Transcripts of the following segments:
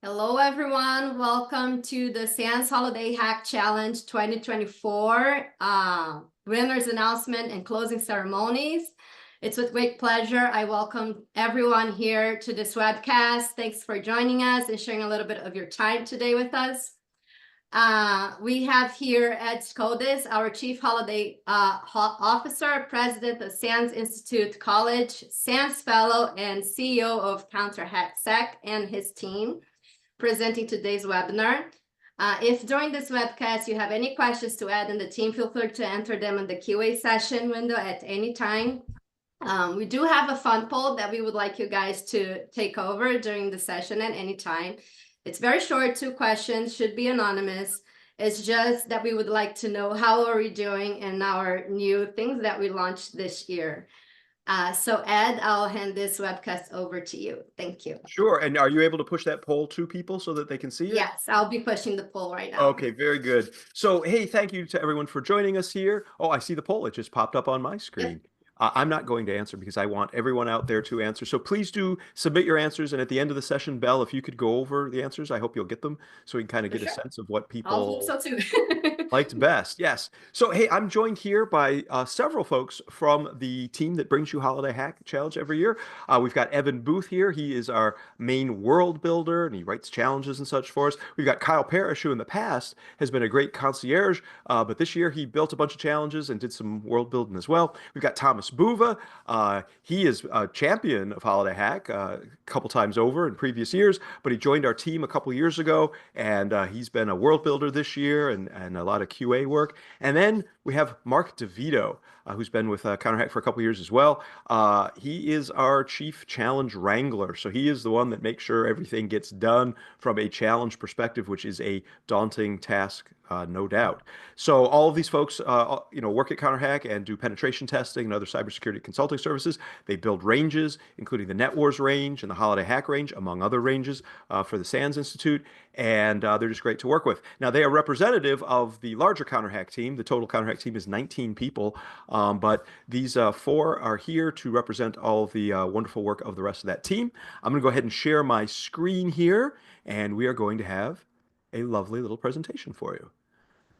Hello, everyone. Welcome to the SANS Holiday Hack Challenge 2024 winners announcement and closing ceremonies. It's with great pleasure I welcome everyone here to this webcast. Thanks for joining us and sharing a little bit of your time today with us. We have here Ed Skodis, our Chief Holiday Officer, President of SANS Institute College, SANS Fellow, and CEO of CounterHackSec, and his team, presenting today's webinar. If during this webcast you have any questions to Ed and the team, feel free to enter them in the QA session window at any time. We do have a fun poll that we would like you guys to take over during the session at any time. It's very short, 2 questions, should be anonymous. It's just that we would like to know how are we doing in our new things that we launched this year. So Ed, I'll hand this webcast over to you. Thank you. Sure. And are you able to push that poll to people so that they can see it? Yes, I'll be pushing the poll right now. Okay, very good. So, hey, thank you to everyone for joining us here. Oh, I see the poll. It just popped up on my screen. I'm not going to answer because I want everyone out there to answer. So please do submit your answers. And at the end of the session, Belle, if you could go over the answers, I hope you'll get them so we can kind of get a sense of what people I hope so too. liked best. Yes. So, hey, I'm joined here by several folks from the team that brings you Holiday Hack Challenge every year. We've got Evan Booth here. He is our main world builder and he writes challenges and such for us. We've got Kyle Parrish, who in the past has been a great concierge, but this year he built a bunch of challenges and did some world building as well. We've got Thomas Buva. He is a champion of Holiday Hack a couple times over in previous years, but he joined our team a couple years ago, and he's been a world builder this year and a lot of QA work. And then we have Mark DeVito, who's been with CounterHack for a couple years as well. He is our chief challenge wrangler. So he is the one that makes sure everything gets done from a challenge perspective, which is a daunting task, no doubt. So all of these folks, work at CounterHack and do penetration testing and other cybersecurity consulting services. They build ranges, including the NetWars range and the Holiday Hack range, among other ranges for the SANS Institute. And they're just great to work with. Now, they are representative of the larger CounterHack team. The total CounterHack team is 19 people, but these 4 are here to represent all of the wonderful work of the rest of that team. I'm going to go ahead and share my screen here, and we are going to have a lovely little presentation for you.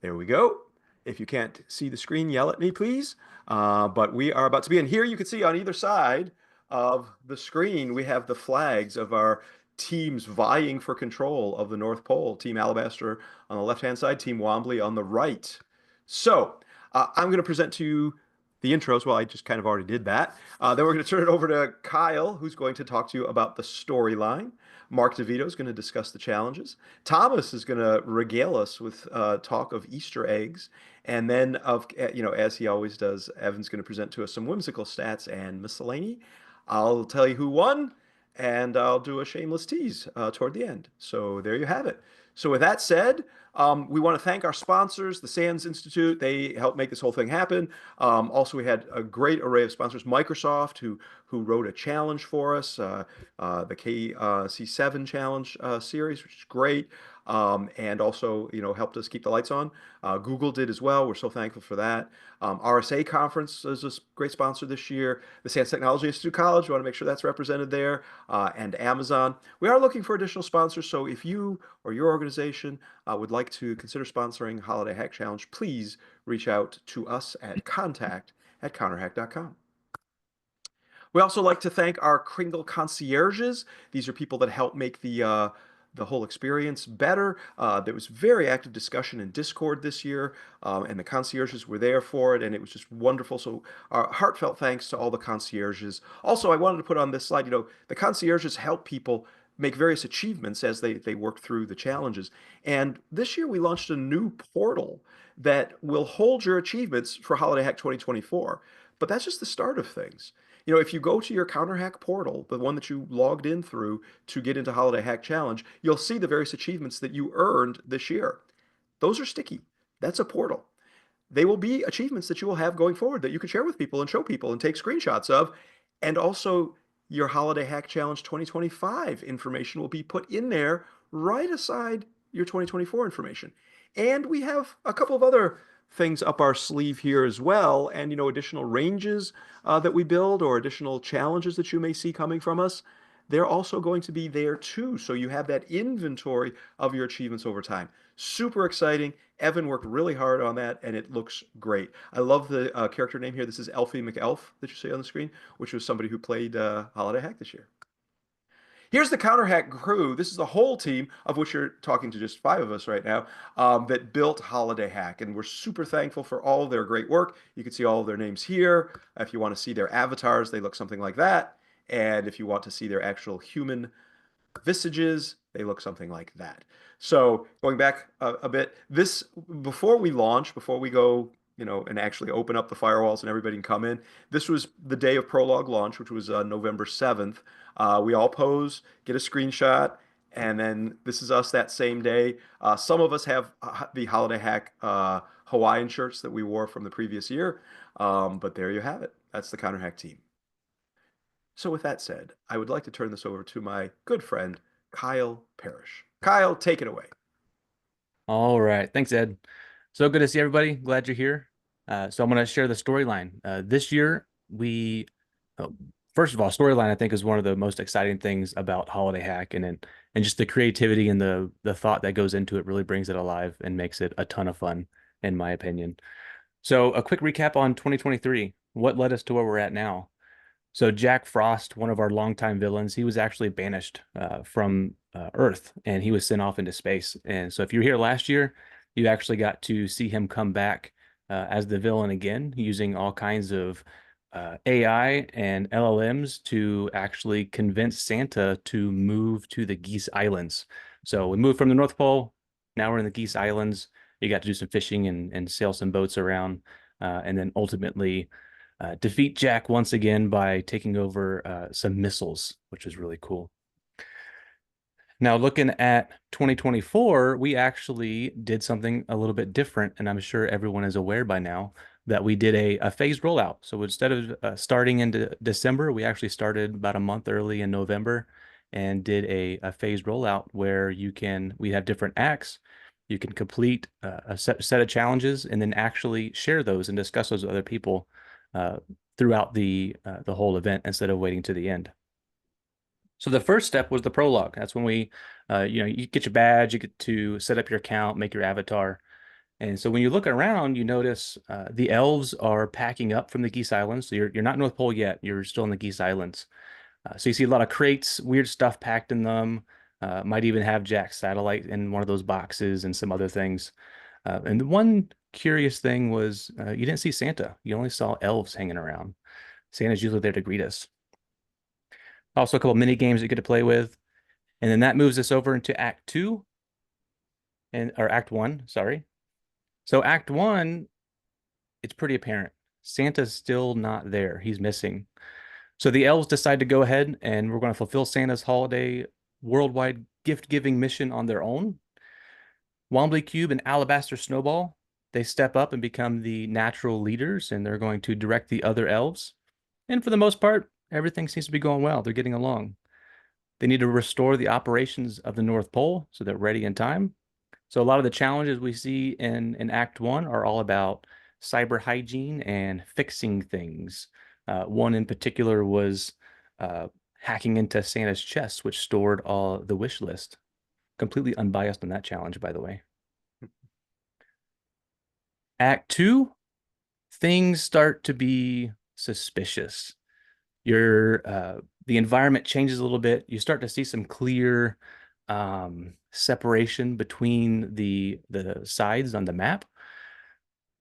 There we go. If you can't see the screen, yell at me, please. But we are about to be in. Here you can see on either side of the screen, we have the flags of our teams vying for control of the North Pole. Team Alabaster on the left-hand side, Team Wombly on the right. So I'm going to present to you the intros. Well, I just kind of already did that. Then we're going to turn it over to Kyle, who's going to talk to you about the storyline. Mark DeVito is going to discuss the challenges. Thomas is going to regale us with talk of Easter eggs. And then, as he always does, Evan's going to present to us some whimsical stats and miscellany. I'll tell you who won, and I'll do a shameless tease toward the end. So there you have it. So with that said, we want to thank our sponsors, the SANS Institute. They helped make this whole thing happen. Also, we had a great array of sponsors. Microsoft, who wrote a challenge for us, the KC7 challenge series, which is great. And also, helped us keep the lights on. Google did as well. We're so thankful for that. RSA Conference is a great sponsor this year. The SANS Technology Institute College, we want to make sure that's represented there. And Amazon. We are looking for additional sponsors, so if you or your organization would like to consider sponsoring Holiday Hack Challenge, please reach out to us at contact@counterhack.com. We also like to thank our Kringle concierges. These are people that help make the whole experience better. There was very active discussion in Discord this year, and the concierges were there for it, and it was just wonderful. So our heartfelt thanks to all the concierges. Also, I wanted to put on this slide, the concierges help people make various achievements as they work through the challenges. And this year we launched a new portal that will hold your achievements for Holiday Hack 2024. But that's just the start of things. If you go to your CounterHack portal, the one that you logged in through to get into Holiday Hack Challenge, you'll see the various achievements that you earned this year. Those are sticky. That's a portal. They will be achievements that you will have going forward that you can share with people and show people and take screenshots of. And also, your Holiday Hack Challenge 2025 information will be put in there right aside your 2024 information. And we have a couple of other things up our sleeve here as well, and additional ranges that we build or additional challenges that you may see coming from us. they're also going to be there too. So you have that inventory of your achievements over time. Super exciting. Evan worked really hard on that, and it looks great. I love the character name here. This is Elfie McElf that you see on the screen, which was somebody who played Holiday Hack this year. Here's the Counter Hack crew. This is the whole team, of which you're talking to just five of us right now, that built Holiday Hack. And we're super thankful for all of their great work. You can see all of their names here. If you want to see their avatars, they look something like that. And if you want to see their actual human visages, they look something like that. So going back a bit, this before we launch, before we go, and actually open up the firewalls and everybody can come in, this was the day of Prologue launch, which was November 7th. We all pose, get a screenshot, and then this is us that same day. Some of us have the Holiday Hack Hawaiian shirts that we wore from the previous year, but there you have it. That's the Counter Hack team. So with that said, I would like to turn this over to my good friend, Kyle Parrish. Kyle, take it away. All right. Thanks, Ed. So good to see everybody. Glad you're here. So I'm going to share the storyline. This year, oh, first of all, storyline, I think, is one of the most exciting things about Holiday Hack, and just the creativity and the thought that goes into it really brings it alive and makes it a ton of fun, in my opinion. So a quick recap on 2023. What led us to where we're at now? So Jack Frost, one of our longtime villains, he was actually banished from Earth, and he was sent off into space. And so if you were here last year, you actually got to see him come back as the villain again, using all kinds of AI and LLMs to actually convince Santa to move to the Geese Islands. So we moved from the North Pole. Now we're in the Geese Islands. You got to do some fishing and sail some boats around, and then ultimately defeat Jack once again by taking over some missiles, which is really cool. Now, looking at 2024, we actually did something a little bit different, and I'm sure everyone is aware by now that we did a phased rollout. So instead of starting in December, we actually started about a month early in November and did a phased rollout where we have different acts. You can complete a set of challenges and then actually share those and discuss those with other people throughout the whole event instead of waiting to the end. So the first step was the prologue. That's when you get your badge, you get to set up your account, make your avatar. And so when you look around, you notice the elves are packing up from the Geese Islands. So you're not North Pole yet. You're still in the Geese Islands. So you see a lot of crates, weird stuff packed in them. Might even have Jack's satellite in one of those boxes and some other things. And the one curious thing was you didn't see Santa. You only saw elves hanging around. Santa's usually there to greet us. Also, a couple mini games you get to play with. And then that moves us over into Act 2, or Act 1, sorry. So Act 1, it's pretty apparent. Santa's still not there. He's missing. So the elves decide to go ahead and we're going to fulfill Santa's holiday worldwide gift-giving mission on their own. Wombly Cube and Alabaster Snowball, they step up and become the natural leaders, and they're going to direct the other elves. And for the most part, everything seems to be going well. They're getting along. They need to restore the operations of the North Pole so they're ready in time. So a lot of the challenges we see in Act 1 are all about cyber hygiene and fixing things. One in particular was hacking into Santa's chest, which stored all the wish list. Completely unbiased on that challenge, by the way. Act 2, things start to be suspicious. The environment changes a little bit. You start to see some clear separation between the sides on the map.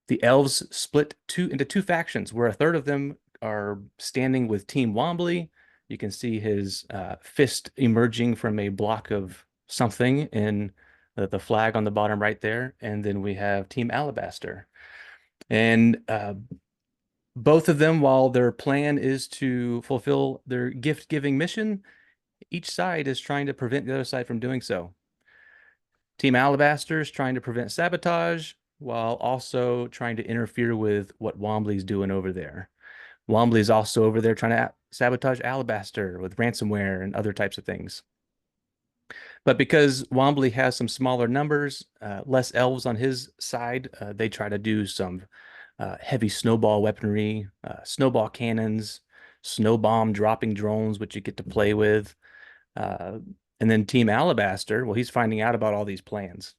The elves split into two factions, where a third of them are standing with Team Wombly. You can see his fist emerging from a block of something in the flag on the bottom right there. And then we have Team Alabaster. And both of them, while their plan is to fulfill their gift-giving mission, each side is trying to prevent the other side from doing so. Team Alabaster is trying to prevent sabotage while also trying to interfere with what Wombly's doing over there. Wombly's also over there trying to sabotage Alabaster with ransomware and other types of things. But because Wombly has some smaller numbers, less elves on his side, they try to do some heavy snowball weaponry, snowball cannons, snow bomb dropping drones, which you get to play with. Uh, and then Team Alabaster, well, he's finding out about all these plans.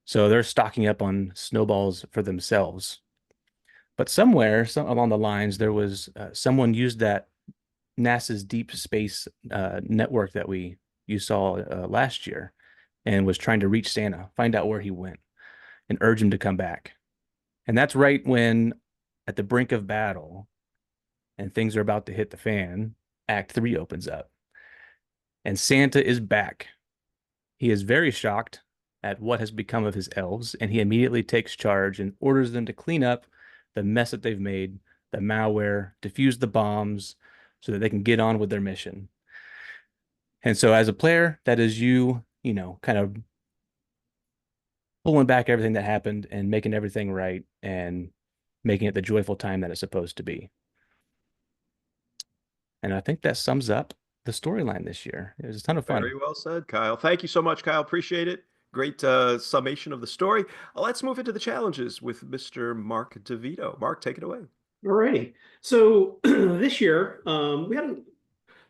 So they're stocking up on snowballs for themselves. But somewhere, along the lines, there was someone used that NASA's deep space network that you saw last year, and was trying to reach Santa, find out where he went, and urge him to come back. And that's right when, at the brink of battle, and things are about to hit the fan, Act 3 opens up. And Santa is back. He is very shocked at what has become of his elves, and he immediately takes charge and orders them to clean up the mess that they've made, the malware, defuse the bombs, so that they can get on with their mission. And so as a player, that is you know, kind of pulling back everything that happened and making everything right and making it the joyful time that it's supposed to be. And I think that sums up the storyline this year. It was a ton of fun. Very well said, Kyle. Thank you so much, Kyle. Appreciate it. Great summation of the story. Let's move into the challenges with Mr. Mark DeVito. Mark, take it away. All righty. So this year, we had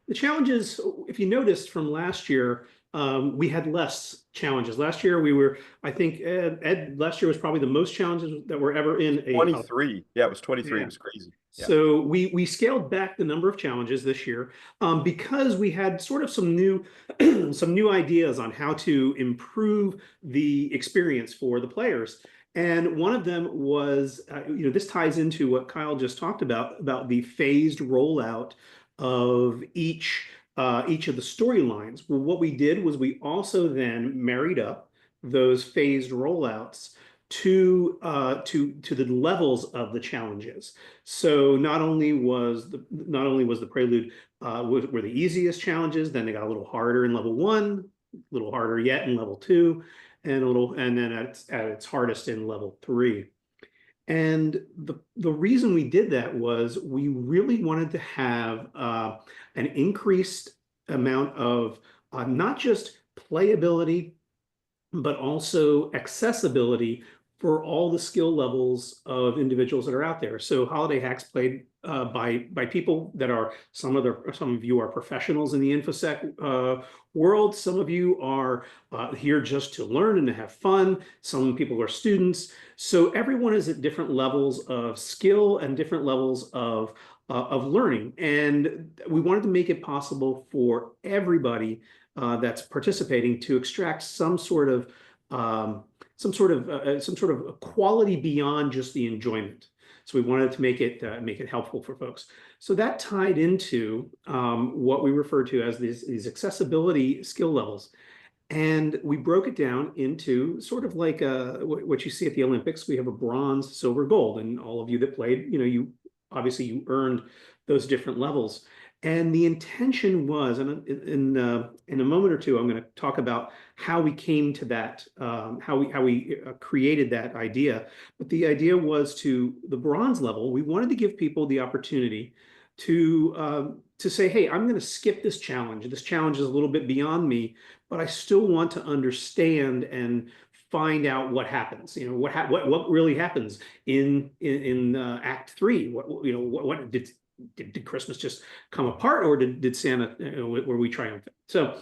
the challenges. If you noticed from last year, we had less challenges. Last year, I think, Ed, last year was probably the most challenges that were ever in a 23. Yeah, it was 23. Yeah. It was crazy. Yeah. So we scaled back the number of challenges this year because we had sort of some new some new ideas on how to improve the experience for the players. And one of them was, this ties into what Kyle just talked about the phased rollout of each of the storylines. Well, what we did was we also then married up those phased rollouts to the levels of the challenges. So not only was the prelude were the easiest challenges, then they got a little harder in level 1, a little harder yet in level 2, and then at its hardest in level 3. And the reason we did that was we really wanted to have an increased amount of not just playability, but also accessibility for all the skill levels of individuals that are out there. So Holiday Hacks played by people that are some of you are professionals in the InfoSec world. Some of you are here just to learn and to have fun. Some people are students. So everyone is at different levels of skill and different levels of learning. And we wanted to make it possible for everybody that's participating to extract some sort of quality beyond just the enjoyment. So we wanted to make it helpful for folks. So that tied into what we refer to as these accessibility skill levels. And we broke it down into sort of like what you see at the Olympics. We have a bronze, silver, gold, and all of you that played, you obviously you earned those different levels. And the intention was, and in a moment or two, I'm going to talk about how we came to that, how we created that idea. But the idea was the bronze level. We wanted to give people the opportunity to say, hey, I'm going to skip this challenge. This challenge is a little bit beyond me, but I still want to understand and find out what happens. What really happens in Act 3. What did Christmas just come apart, or did Santa, were we triumphant? So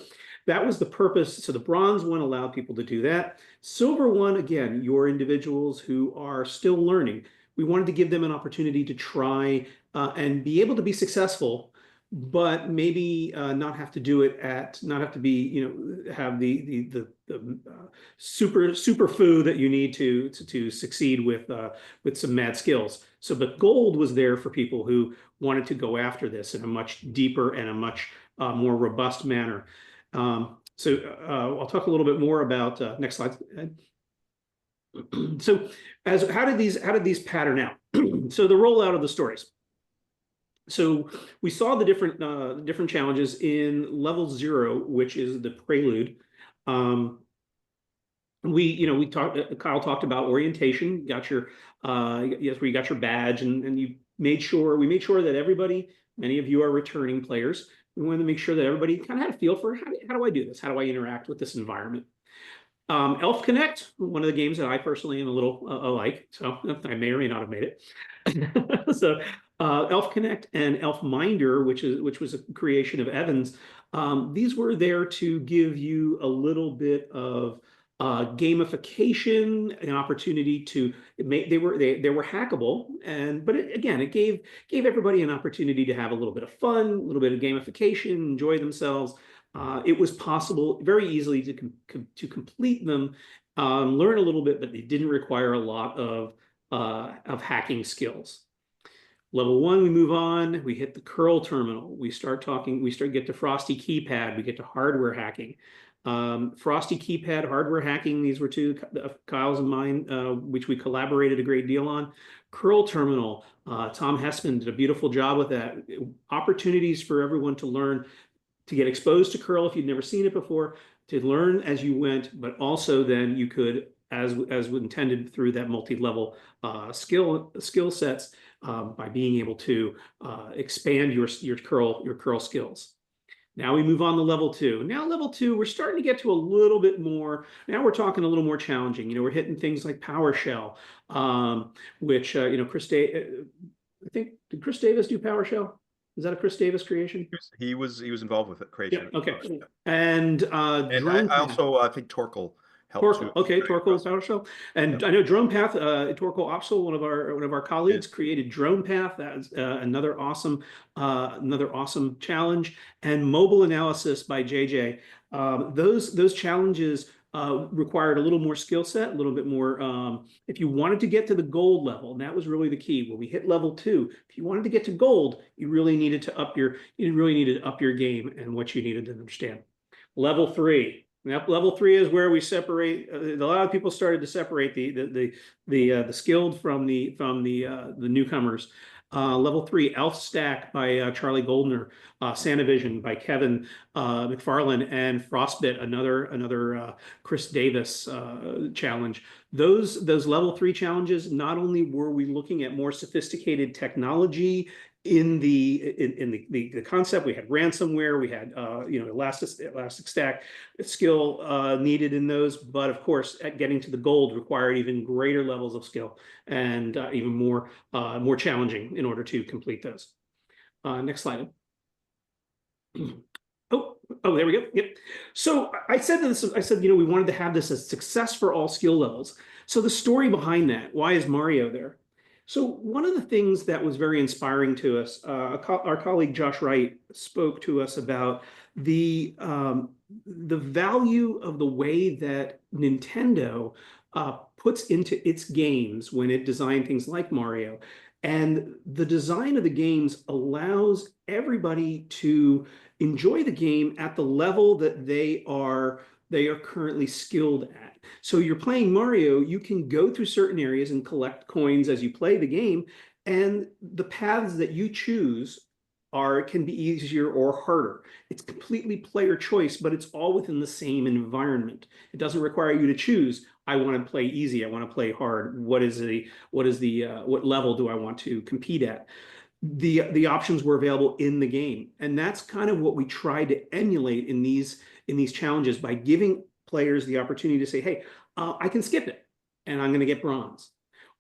that was the purpose. So the bronze one allowed people to do that. Silver one, again, your individuals who are still learning. We wanted to give them an opportunity to try and be able to be successful, but maybe not have to do it not have to be, have the super food that you need to succeed with some mad skills. So, but gold was there for people who wanted to go after this in a much deeper and a much more robust manner. So I'll talk a little bit more about next slide. So how did these pattern out? So the rollout of the stories. So we saw the different challenges in level 0, which is the prelude. Kyle talked about orientation. Got your where you got your badge, and we made sure that everybody, many of you are returning players. We wanted to make sure that everybody kind of had a feel for how do I do this? How do I interact with this environment? Elf Connect, one of the games that I personally am a little like, so I may or may not have made it. So Elf Connect and Elf Minder, which was a creation of Evan's. These were there to give you a little bit of gamification, an opportunity to make. They were hackable, but it gave everybody an opportunity to have a little bit of fun, a little bit of gamification, enjoy themselves. It was possible very easily to complete them, learn a little bit, but they didn't require a lot of hacking skills. Level 1, we move on, we hit the curl terminal. We get to Frosty keypad, we get to hardware hacking. Frosty keypad, hardware hacking, these were two of Kyle's and mine, which we collaborated a great deal on. Curl terminal, Tom Hessman did a beautiful job with that. Opportunities for everyone to learn, to get exposed to curl if you'd never seen it before, to learn as you went, but also then you could, as intended through that multi-level skill sets, by being able to expand your curl skills. Now we move on to level 2. Now level 2, we're starting to get to a little bit more. Now we're talking a little more challenging. We're hitting things like PowerShell, which I think, did Chris Davis do PowerShell? Is that a Chris Davis creation? He was involved with it, creation. Yeah, okay. And I also think Torkel helped too. Okay, Torkel PowerShell, and I know DronePath. Torkel Opsal, one of our colleagues, created DronePath. That's another awesome challenge. And mobile analysis by JJ. Those challenges required a little more skill set, a little bit more. If you wanted to get to the gold level, and that was really the key. When we hit level 2, if you wanted to get to gold, you really needed to up your game and what you needed to understand. Level 3. Now, level 3 is where we separate. A lot of people started to separate the skilled from the newcomers. Level 3, Elf Stack by Charlie Goldner, Sanavision by Kevin McFarlane, and Frostbit, another Chris Davis challenge. Those level 3 challenges, not only were we looking at more sophisticated technology in the concept, we had ransomware, we had elastic stack skill needed in those, but of course, at getting to the gold required even greater levels of skill and even more challenging in order to complete those. Next slide. Oh, there we go. Yep. So I said we wanted to have this as success for all skill levels. So the story behind that, why is Mario there? So one of the things that was very inspiring to us, our colleague Josh Wright spoke to us about the value of the way that Nintendo puts into its games when it designed things like Mario. And the design of the games allows everybody to enjoy the game at the level that they are currently skilled at. So you're playing Mario, you can go through certain areas and collect coins as you play the game, and the paths that you choose can be easier or harder. It's completely player choice, but it's all within the same environment. It doesn't require you to choose, I want to play easy, I want to play hard. What level do I want to compete at? The options were available in the game, and that's kind of what we tried to emulate in these challenges by giving players the opportunity to say, hey, I can skip it and I'm going to get bronze,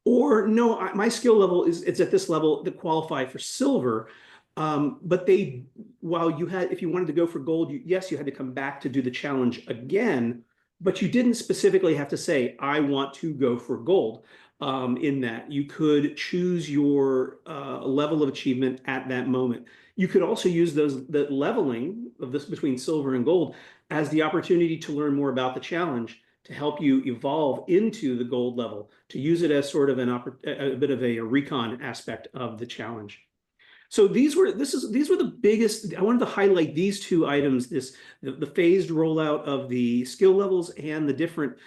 or no, my skill level is at this level to qualify for silver. But if you wanted to go for gold, yes, you had to come back to do the challenge again, but you didn't specifically have to say, I want to go for gold. In that you could choose your level of achievement at that moment. You could also use the leveling of this between silver and gold as the opportunity to learn more about the challenge, to help you evolve into the gold level, to use it as sort of a bit of a recon aspect of the challenge. So these were the biggest. I wanted to highlight these two items: the phased rollout of the skill levels and the different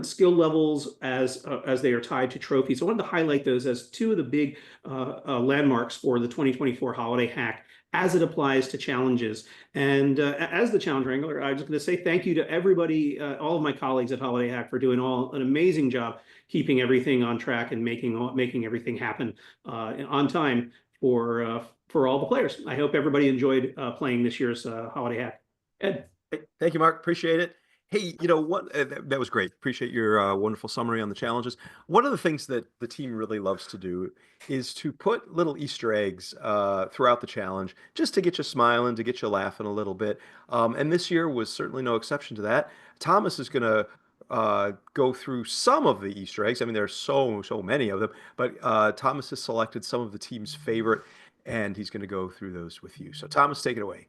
skill levels as they are tied to trophies. I wanted to highlight those as two of the big landmarks for the 2024 Holiday Hack as it applies to challenges. And as the challenge wrangler, I'm just going to say thank you to everybody, all of my colleagues at Holiday Hack, for doing an amazing job keeping everything on track and making everything happen on time for all the players. I hope everybody enjoyed playing this year's Holiday Hack. Ed. Thank you, Mark. Appreciate it. Hey, what that was great. Appreciate your wonderful summary on the challenges. One of the things that the team really loves to do is to put little Easter eggs throughout the challenge, just to get you smiling, to get you laughing a little bit. And this year was certainly no exception to that. Thomas is going to go through some of the Easter eggs. I mean, there are so many of them, but Thomas has selected some of the team's favorite, and he's going to go through those with you. So, Thomas, take it away.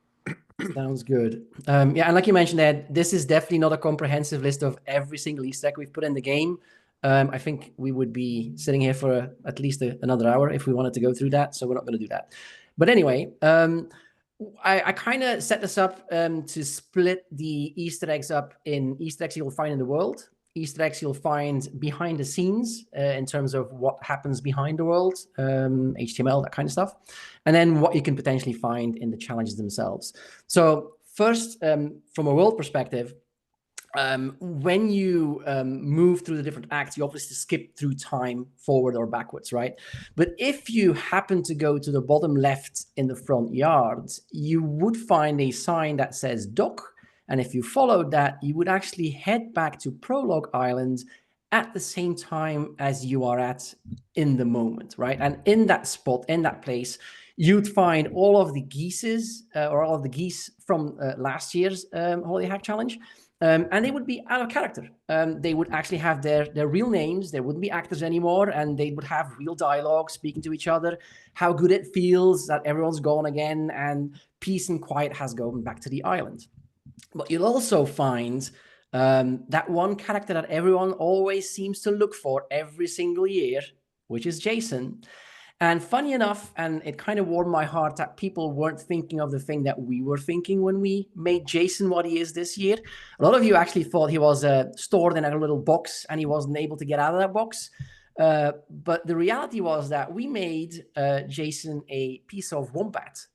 Sounds good. Yeah, and like you mentioned, Ed, this is definitely not a comprehensive list of every single Easter egg we've put in the game. I think we would be sitting here for at least another hour if we wanted to go through that, so we're not going to do that. But anyway, I kind of set this up to split the Easter eggs up in Easter eggs you'll find in the world, Easter eggs you'll find behind the scenes in terms of what happens behind the world, HTML, that kind of stuff, and then what you can potentially find in the challenges themselves. So first, from a world perspective, when you move through the different acts, you obviously skip through time forward or backwards, right? But if you happen to go to the bottom left in the front yard, you would find a sign that says dock. And if you followed that, you would actually head back to Prologue Island at the same time as you are at in the moment, right? And in that spot, in that place, you'd find all of the geese or all of the geese from last year's Holiday Hack Challenge. And they would be out of character. They would actually have their real names. They wouldn't be actors anymore, and they would have real dialogue, speaking to each other, how good it feels that everyone's gone again, and peace and quiet has gone back to the island. But you'll also find that one character that everyone always seems to look for every single year, which is Jason. And funny enough, and it kind of warmed my heart that people weren't thinking of the thing that we were thinking when we made Jason what he is this year. A lot of you actually thought he was stored in a little box and he wasn't able to get out of that box. But the reality was that we made Jason a piece of wombat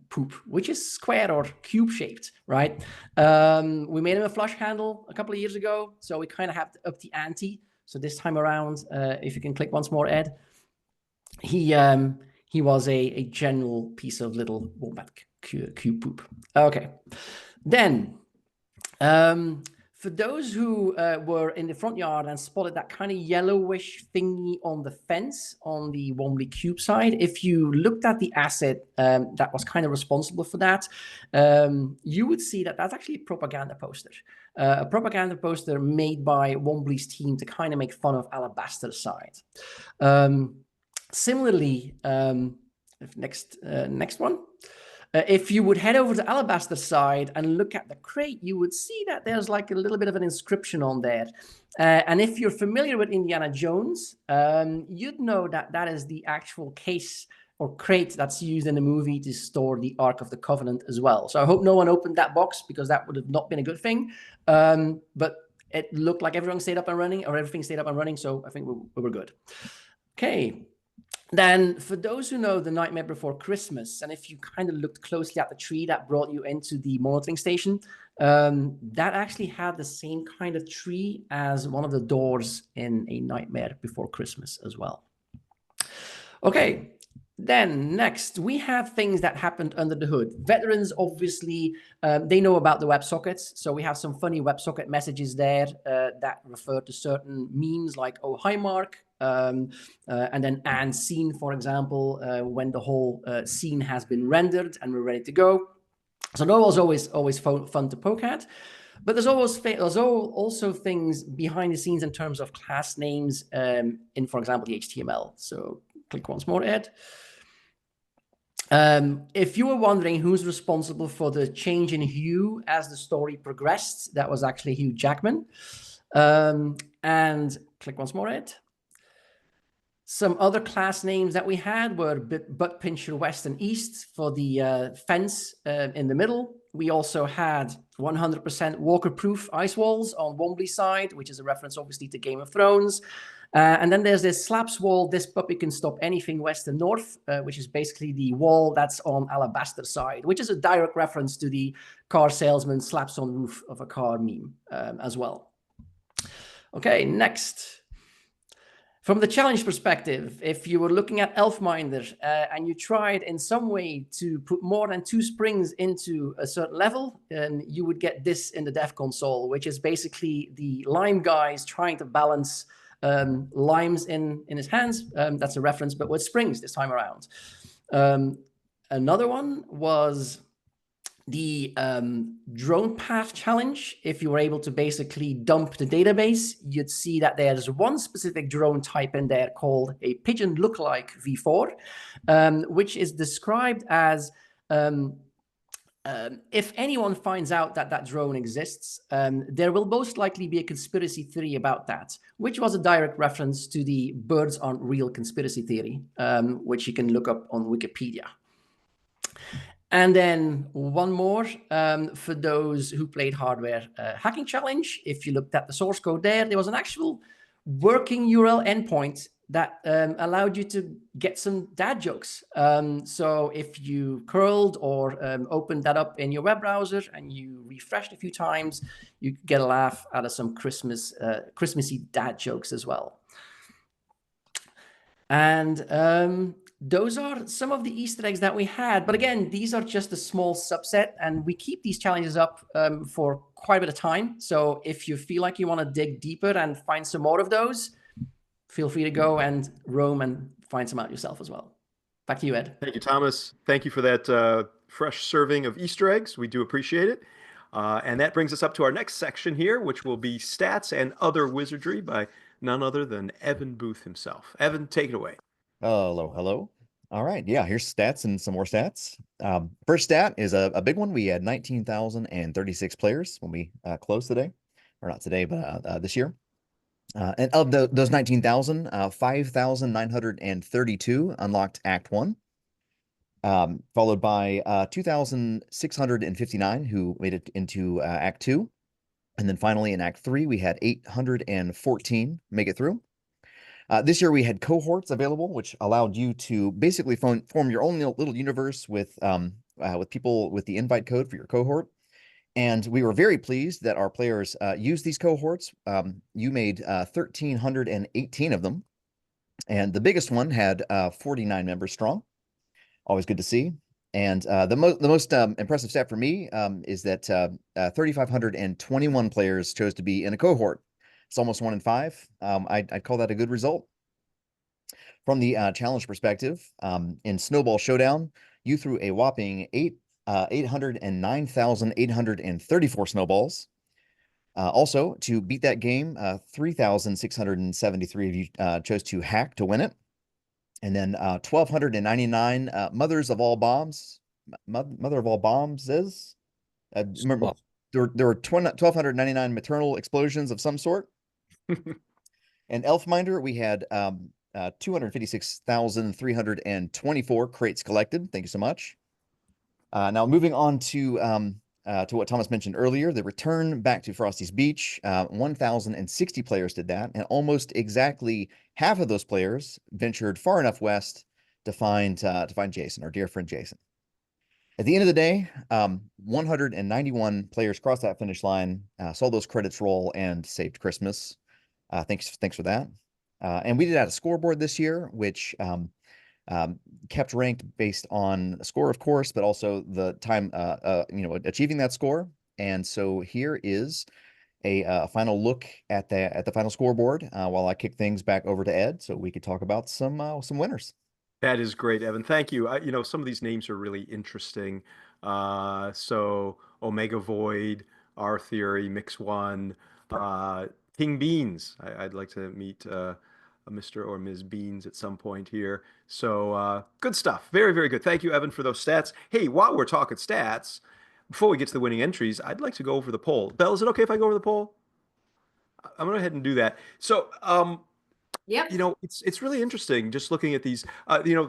poop, which is square or cube shaped, right? We made him a flush handle a couple of years ago, so we kind of have to up the ante. So this time around, if you can click once more, Ed, he was a general piece of little wombat cube poop. Okay, then for those who were in the front yard and spotted that kind of yellowish thingy on the fence on the Wombly Cube side, if you looked at the asset that was kind of responsible for that, you would see that that's actually a propaganda poster. A propaganda poster made by Wombly's team to kind of make fun of Alabaster's side. Similarly, next one. If you would head over to Alabaster side and look at the crate, you would see that there's like a little bit of an inscription on there. And if you're familiar with Indiana Jones, you'd know that that is the actual case or crate that's used in the movie to store the Ark of the Covenant as well. So I hope no one opened that box, because that would have not been a good thing. But it looked like everything stayed up and running, or everything stayed up and running. So I think we were good. Okay. Then for those who know The Nightmare Before Christmas, and if you kind of looked closely at the tree that brought you into the monitoring station, that actually had the same kind of tree as one of the doors in A Nightmare Before Christmas as well. Okay, then next we have things that happened under the hood. Veterans, obviously, they know about the WebSockets. So we have some funny WebSocket messages there that refer to certain memes like, oh, hi, Mark. And then and scene, for example, when the whole scene has been rendered and we're ready to go. So that was always fun to poke at. But there's also things behind the scenes in terms of class names in, for example, the HTML. So click once more, Ed. If you were wondering who's responsible for the change in hue as the story progressed, that was actually Hugh Jackman. And click once more, Ed. Some other class names that we had were Butt Pincher West and East for the fence in the middle. We also had 100% walker-proof ice walls on Wombly's side, which is a reference, obviously, to Game of Thrones. And then there's this slaps wall, this puppy can stop anything west and north, which is basically the wall that's on Alabaster's side, which is a direct reference to the car salesman slaps on roof of a car meme as well. Okay, next. From the challenge perspective, if you were looking at Elfminder and you tried in some way to put more than 2 springs into a certain level, you would get this in the dev console, which is basically the lime guys trying to balance limes in his hands. That's a reference, but with springs this time around. Another one was the drone path challenge. If you were able to basically dump the database, you'd see that there's one specific drone type in there called a pigeon lookalike V4, which is described as if anyone finds out that that drone exists, there will most likely be a conspiracy theory about that, which was a direct reference to the birds aren't real conspiracy theory, which you can look up on Wikipedia. And then one more for those who played hardware hacking challenge. If you looked at the source code there was an actual working URL endpoint that allowed you to get some dad jokes. So if you curled or opened that up in your web browser and you refreshed a few times, you could get a laugh out of some Christmassy dad jokes as well. And those are some of the Easter eggs that we had. But again, these are just a small subset, and we keep these challenges up for quite a bit of time. So if you feel like you want to dig deeper and find some more of those, feel free to go and roam and find some out yourself as well. Back to you, Ed. Thank you, Thomas. Thank you for that fresh serving of Easter eggs. We do appreciate it. And that brings us up to our next section here, which will be stats and other wizardry by none other than Evan Booth himself. Evan, take it away. Hello, hello. All right, yeah, here's stats and some more stats. First stat is a big one. We had 19,036 players when we closed today, or not today, but this year. And of those 19,000, 5,932 unlocked Act 1, followed by 2,659 who made it into Act 2. And then finally in Act 3, we had 814 make it through. This year we had cohorts available, which allowed you to basically form your own little universe with people with the invite code for your cohort. And we were very pleased that our players used these cohorts. You made 1,318 of them. And the biggest one had 49 members strong. Always good to see. And the most impressive stat for me is that 3,521 players chose to be in a cohort. It's almost 1 in 5. I'd call that a good result. From the challenge perspective, in Snowball Showdown, you threw a whopping 809,834 snowballs. Also, to beat that game, 3,673 of you chose to hack to win it. And then 1,299 mothers of all bombs. Mother of all bombs is? Remember, Well, there were 1,299 maternal explosions of some sort. And Elfminder, we had 256,324 crates collected. Thank you so much. Now moving on to what Thomas mentioned earlier, the return back to Frosty's Beach. 1,060 players did that, and almost exactly half of those players ventured far enough west to find Jason, our dear friend Jason. At the end of the day, 191 players crossed that finish line, saw those credits roll, and saved Christmas. Thanks for that. And we did add a scoreboard this year, which kept ranked based on a score, of course, but also the time, achieving that score. And so here is a final look at the final scoreboard while I kick things back over to Ed, so we could talk about some winners. That is great, Evan. Thank you. Some of these names are really interesting. So Omega Void, R Theory, Mix One, King Beans. I'd like to meet a Mr. or Ms. Beans at some point here. So good stuff. Very, very good. Thank you, Evan, for those stats. Hey, while we're talking stats, before we get to the winning entries, I'd like to go over the poll. Belle, is it okay if I go over the poll? I'm going to go ahead and do that. So, Yep. it's really interesting just looking at these,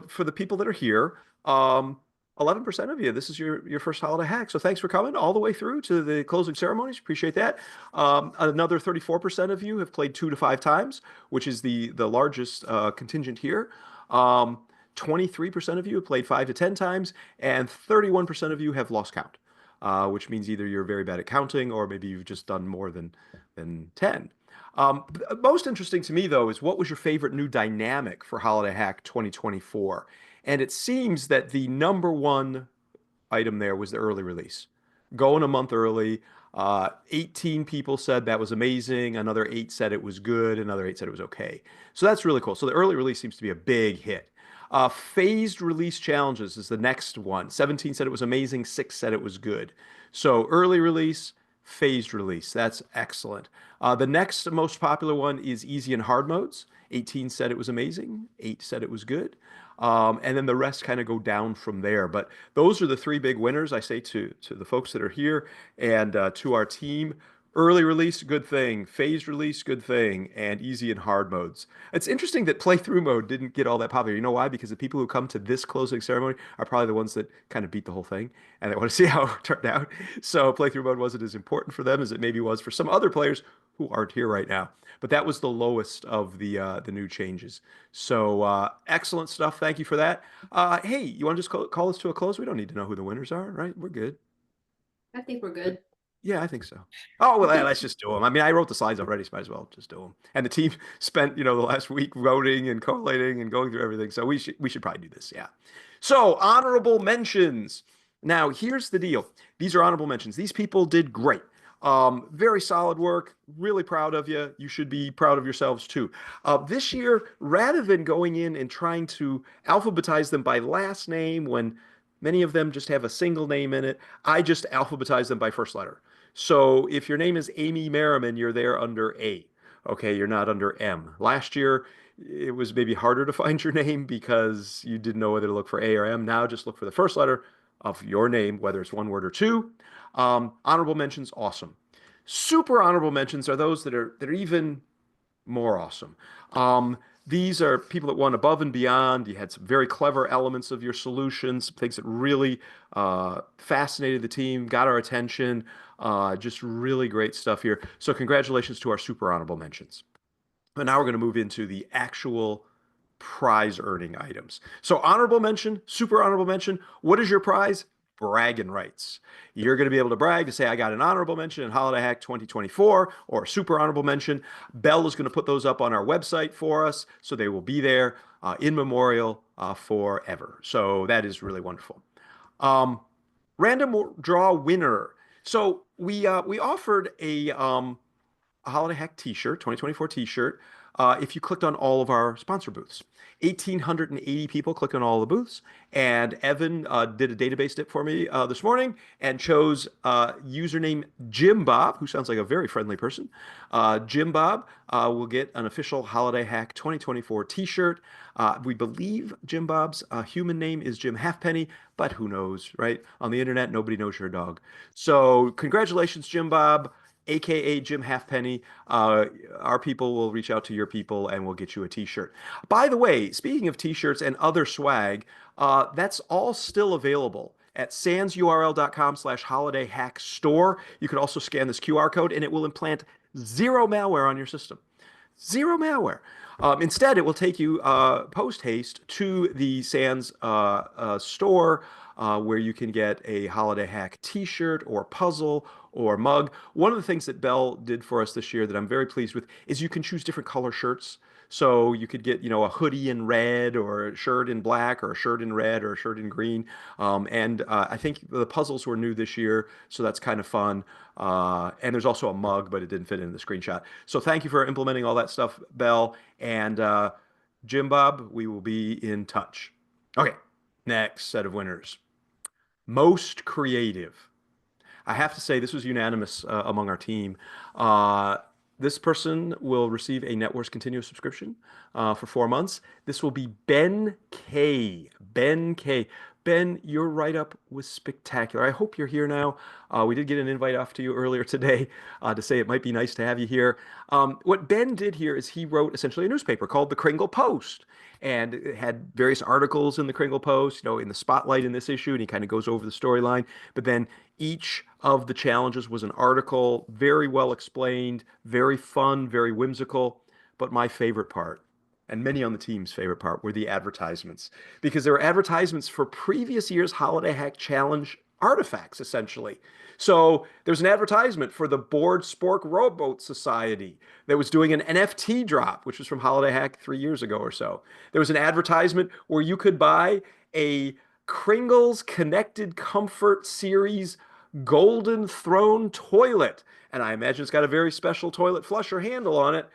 for the people that are here, 11% of you, this is your first holiday hack. So thanks for coming all the way through to the closing ceremonies. Appreciate that. Another 34% of you have played 2 to 5 times, which is the largest contingent here. 23% of you have played 5 to 10 times, and 31% of you have lost count, which means either you're very bad at counting or maybe you've just done more than 10. Most interesting to me, though, is what was your favorite new dynamic for Holiday Hack 2024? And it seems that the number one item there was the early release. Going a month early. 18 people said that was amazing. Another 8 said it was good. Another 8 said it was okay. So that's really cool. So the early release seems to be a big hit. Phased release challenges is the next one. 17 said it was amazing. 6 said it was good. So early release, phased release. That's excellent. The next most popular one is easy and hard modes. 18 said it was amazing. 8 said it was good. And then the rest kind of go down from there. But those are the 3 big winners, I say to the folks that are here and to our team. Early release, good thing. Phased release, good thing. And easy and hard modes. It's interesting that playthrough mode didn't get all that popular. You know why? Because the people who come to this closing ceremony are probably the ones that kind of beat the whole thing and they want to see how it turned out. So playthrough mode wasn't as important for them as it maybe was for some other players who aren't here right now. But that was the lowest of the new changes. So excellent stuff. Thank you for that. Hey, you want to just call us to a close? We don't need to know who the winners are, right? We're good. I think we're good. Yeah, I think so. Oh, well, let's just do them. I mean, I wrote the slides already, so might as well just do them. And the team spent, the last week voting and collating and going through everything. So we should probably do this. Yeah. So honorable mentions. Now, here's the deal. These are honorable mentions. These people did great. Very solid work. Really proud of you. You should be proud of yourselves too. This year, rather than going in and trying to alphabetize them by last name when many of them just have a single name in it, I just alphabetize them by first letter. So if your name is Amy Merriman, you're there under A. Okay, you're not under M. Last year, it was maybe harder to find your name because you didn't know whether to look for A or M. Now just look for the first letter of your name, whether it's one word or two. Honorable mentions, awesome. Super honorable mentions are those that are even more awesome. These are people that went above and beyond. You had some very clever elements of your solutions, things that really fascinated the team, got our attention. Just really great stuff here. So congratulations to our super honorable mentions. And now we're going to move into the actual prize earning items. So honorable mention, super honorable mention. What is your prize? Bragging rights. You're going to be able to brag to say, I got an honorable mention in Holiday Hack 2024 or a super honorable mention. Bell is going to put those up on our website for us. So they will be there in memorial forever. So that is really wonderful. Random draw winner. So we offered a Holiday Hack t-shirt, 2024 t-shirt, if you clicked on all of our sponsor booths. 1,880 people clicked on all the booths, and Evan did a database dip for me this morning and chose username Jim Bob, who sounds like a very friendly person. Jim Bob will get an official Holiday Hack 2024 t-shirt. We believe Jim Bob's human name is Jim Halfpenny, but who knows, right? On the internet, nobody knows your dog. So congratulations, Jim Bob, aka Jim Halfpenny. Our people will reach out to your people and we'll get you a t-shirt. By the way, speaking of t-shirts and other swag, that's all still available at sansurl.com/holidayhackstore. You can also scan this QR code and it will implant 0 malware on your system. 0 malware. Instead, it will take you post haste to the SANS store where you can get a Holiday Hack t-shirt or puzzle or mug. One of the things that Bell did for us this year that I'm very pleased with is you can choose different color shirts. So you could get, a hoodie in red or a shirt in black or a shirt in red or a shirt in green. And I think the puzzles were new this year, so that's kind of fun. And there's also a mug, but it didn't fit in the screenshot. So thank you for implementing all that stuff, Bell. And Jim Bob, we will be in touch. Okay, next set of winners. Most creative. I have to say this was unanimous among our team. This person will receive a NetWars Continuous subscription for 4 months. This will be Ben K. Ben K. Ben, your write-up was spectacular. I hope you're here now. We did get an invite off to you earlier today to say it might be nice to have you here. What Ben did here is he wrote essentially a newspaper called the Kringle Post. And it had various articles in the Kringle Post, in the spotlight in this issue, and he kind of goes over the storyline. But then each of the challenges was an article, very well explained, very fun, very whimsical. But my favorite part, and many on the team's favorite part, were the advertisements. Because there were advertisements for previous year's Holiday Hack Challenge artifacts, essentially. So there's an advertisement for the Board Spork Rowboat Society that was doing an NFT drop, which was from Holiday Hack 3 years ago or so. There was an advertisement where you could buy a Kringle's Connected Comfort Series Golden Throne toilet. And I imagine it's got a very special toilet flusher handle on it.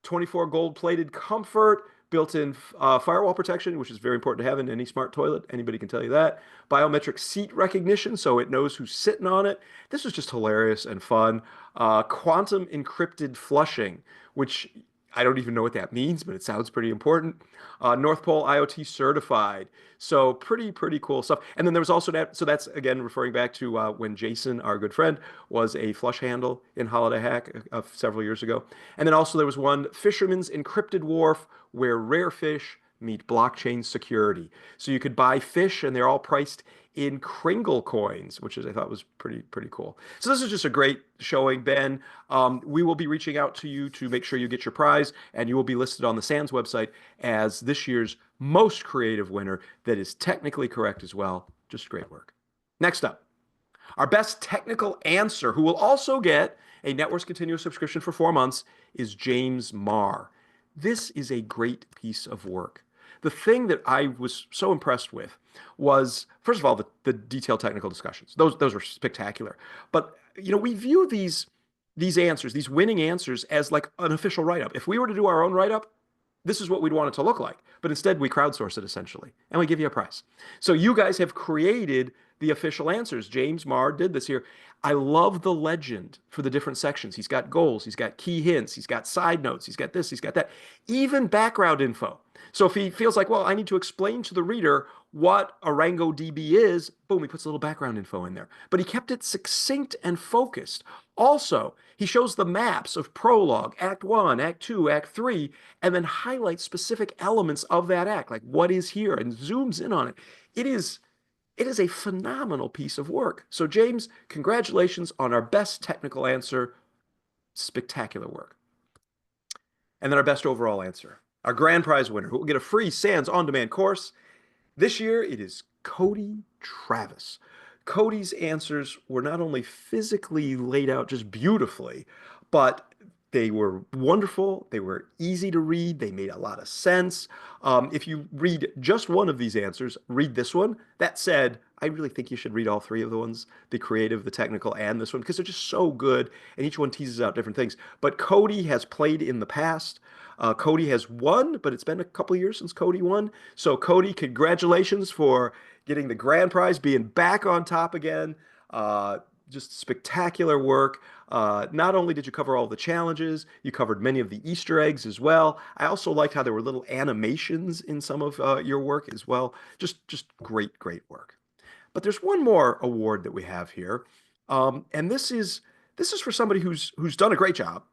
24 gold-plated comfort, built-in firewall protection, which is very important to have in any smart toilet. Anybody can tell you that. Biometric seat recognition, so it knows who's sitting on it. This was just hilarious and fun. Quantum encrypted flushing, which I don't even know what that means, but it sounds pretty important. North Pole IoT certified. So pretty cool stuff. And then there was also that, so that's again referring back to when Jason, our good friend, was a flush handle in Holiday Hack several years ago. And then also there was one, Fisherman's Encrypted Wharf, where rare fish meet blockchain security. So you could buy fish and they're all priced in Kringle coins, which I thought was pretty cool. So this is just a great showing, Ben. We will be reaching out to you to make sure you get your prize, and you will be listed on the SANS website as this year's most creative winner that is technically correct as well. Just great work. Next up, our best technical answer, who will also get a Networks Continuous subscription for 4 months, is James Marr. This is a great piece of work. The thing that I was so impressed with was, first of all, the detailed technical discussions. Those were spectacular. But we view these answers, these winning answers, as like an official write-up. If we were to do our own write-up, this is what we'd want it to look like. But instead, we crowdsource it essentially, and we give you a prize. So you guys have created the official answers. James Marr did this here. I love the legend for the different sections. He's got goals, he's got key hints, he's got side notes, he's got this, he's got that, even background info. So if he feels like, well, I need to explain to the reader what ArangoDB is, boom, he puts a little background info in there. But he kept it succinct and focused. Also, he shows the maps of prologue, Act 1, Act 2, Act 3, and then highlights specific elements of that act, like what is here, and zooms in on it. It is a phenomenal piece of work. So James, congratulations on our best technical answer. Spectacular work. And then our best overall answer, our grand prize winner, who will get a free SANS on-demand course. This year, it is Cody Travis. Cody's answers were not only physically laid out just beautifully, but they were wonderful. They were easy to read. They made a lot of sense. If you read just one of these answers, read this one. That said, I really think you should read all 3 of the ones, the creative, the technical, and this one, because they're just so good, and each one teases out different things. But Cody has played in the past. Cody has won, but it's been a couple of years since Cody won. So Cody, congratulations for getting the grand prize, being back on top again. Just spectacular work. Not only did you cover all the challenges, you covered many of the Easter eggs as well. I also liked how there were little animations in some of your work as well. Just great work. But there's one more award that we have here, and this is for somebody who's done a great job,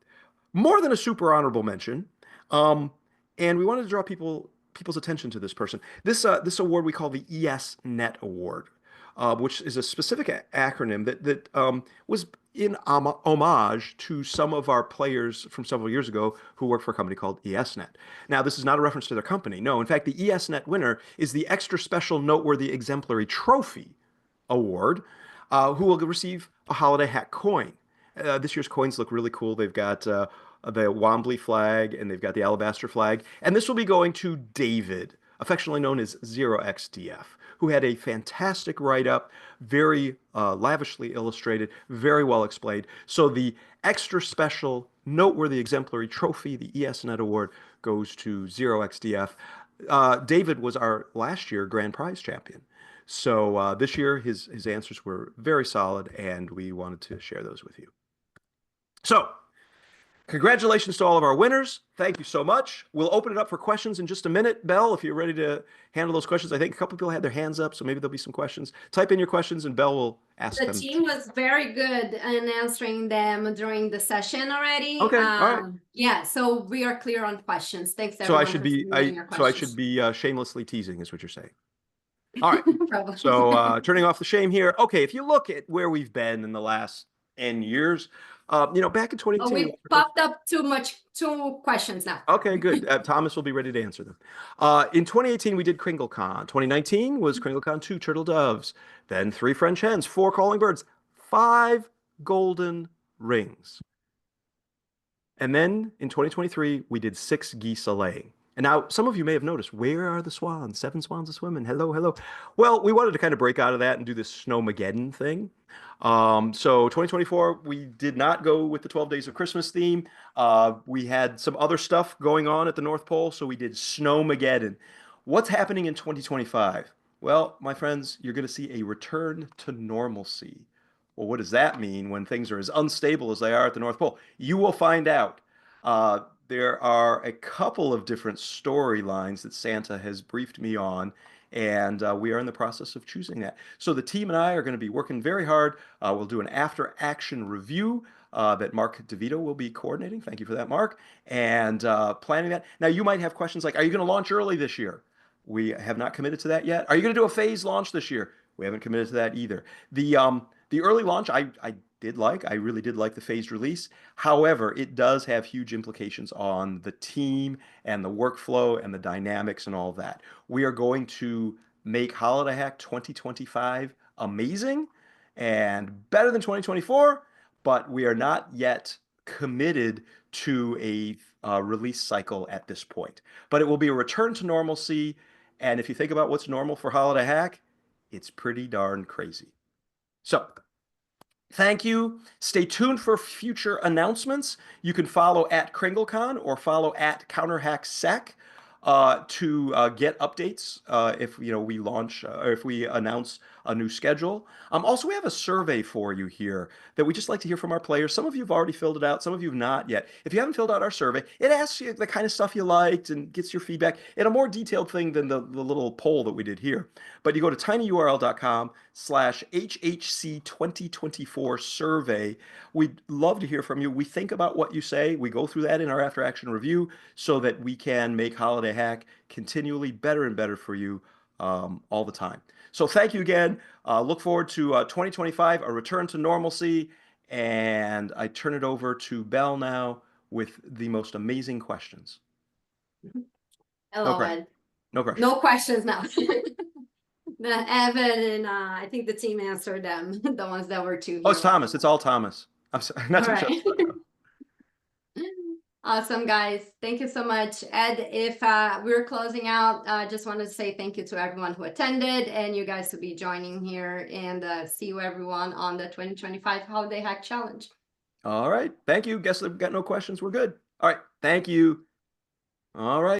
more than a super honorable mention. And we wanted to draw people's attention to this person. This award we call the ESNet Award, which is a specific acronym that was in homage to some of our players from several years ago who worked for a company called ESNet. Now, this is not a reference to their company. No, in fact, the ESNet winner is the Extra Special Noteworthy Exemplary Trophy Award, who will receive a Holiday Hack coin. This year's coins look really cool. They've got the Wombly flag, and they've got the Alabaster flag. And this will be going to David, affectionately known as 0xDF, who had a fantastic write-up, very lavishly illustrated, very well explained. So the Extra Special Noteworthy Exemplary Trophy, the ESNet Award, goes to 0xDF. David was our last year grand prize champion. So this year, his answers were very solid, and we wanted to share those with you. So congratulations to all of our winners. Thank you so much. We'll open it up for questions in just a minute. Belle, if you're ready to handle those questions. I think a couple people had their hands up, so maybe there'll be some questions. Type in your questions, and Belle will ask them. The team was very good in answering them during the session already. Okay, all right. Yeah, so we are clear on questions. Thanks, everyone. So I should be shamelessly teasing, is what you're saying. All right. So turning off the shame here. Okay, if you look at where we've been in the last 10 years. Back in Oh, 2018. we popped up two questions now. Okay, good. Thomas will be ready to answer them. In 2018, we did KringleCon. 2019 was KringleCon 2 Turtle Doves, then 3 French Hens, 4 Calling Birds, 5 Golden Rings. And then in 2023, we did 6 Geese a laying. And now some of you may have noticed, where are the swans? 7 swans a swimming. Hello, hello. Well, we wanted to kind of break out of that and do this Snowmageddon thing. So 2024, we did not go with the 12 Days of Christmas theme. We had some other stuff going on at the North Pole, so we did Snowmageddon. What's happening in 2025? Well, my friends, you're going to see a return to normalcy. Well, what does that mean when things are as unstable as they are at the North Pole? You will find out. There are a couple of different storylines that Santa has briefed me on, and we are in the process of choosing that. So the team and I are going to be working very hard. We'll do an after-action review that Mark DeVito will be coordinating. Thank you for that, Mark. And planning that. Now, you might have questions like, are you going to launch early this year? We have not committed to that yet. Are you going to do a phase launch this year? We haven't committed to that either. The early launch, I really did like the phased release. However, it does have huge implications on the team and the workflow and the dynamics and all of that. We are going to make Holiday Hack 2025 amazing and better than 2024, but we are not yet committed to a release cycle at this point. But it will be a return to normalcy. And if you think about what's normal for Holiday Hack, it's pretty darn crazy. So, thank you. Stay tuned for future announcements. You can follow at KringleCon or follow at CounterHackSec to get updates if we launch or if we announce a new schedule. Also, we have a survey for you here that we just like to hear from our players. Some of you have already filled it out, some of you have not yet. If you haven't filled out our survey, it asks you the kind of stuff you liked and gets your feedback in a more detailed thing than the little poll that we did here. But you go to tinyurl.com/HHC2024 survey. We'd love to hear from you. We think about what you say. We go through that in our after action review so that we can make Holiday Hack continually better and better for you all the time. So thank you again. Look forward to 2025, a return to normalcy. And I turn it over to Belle now with the most amazing questions. Hello, pressure. Ed. No pressure. No questions now. Evan and I think the team answered them, the ones that were too. Oh, it's Thomas. It's all Thomas. I'm sorry. Not All to right. Awesome, guys. Thank you so much. Ed, if we're closing out, I just wanted to say thank you to everyone who attended and you guys to be joining here, and see you everyone on the 2025 Holiday Hack Challenge. All right. Thank you. Guess I've got no questions. We're good. All right. Thank you. All right.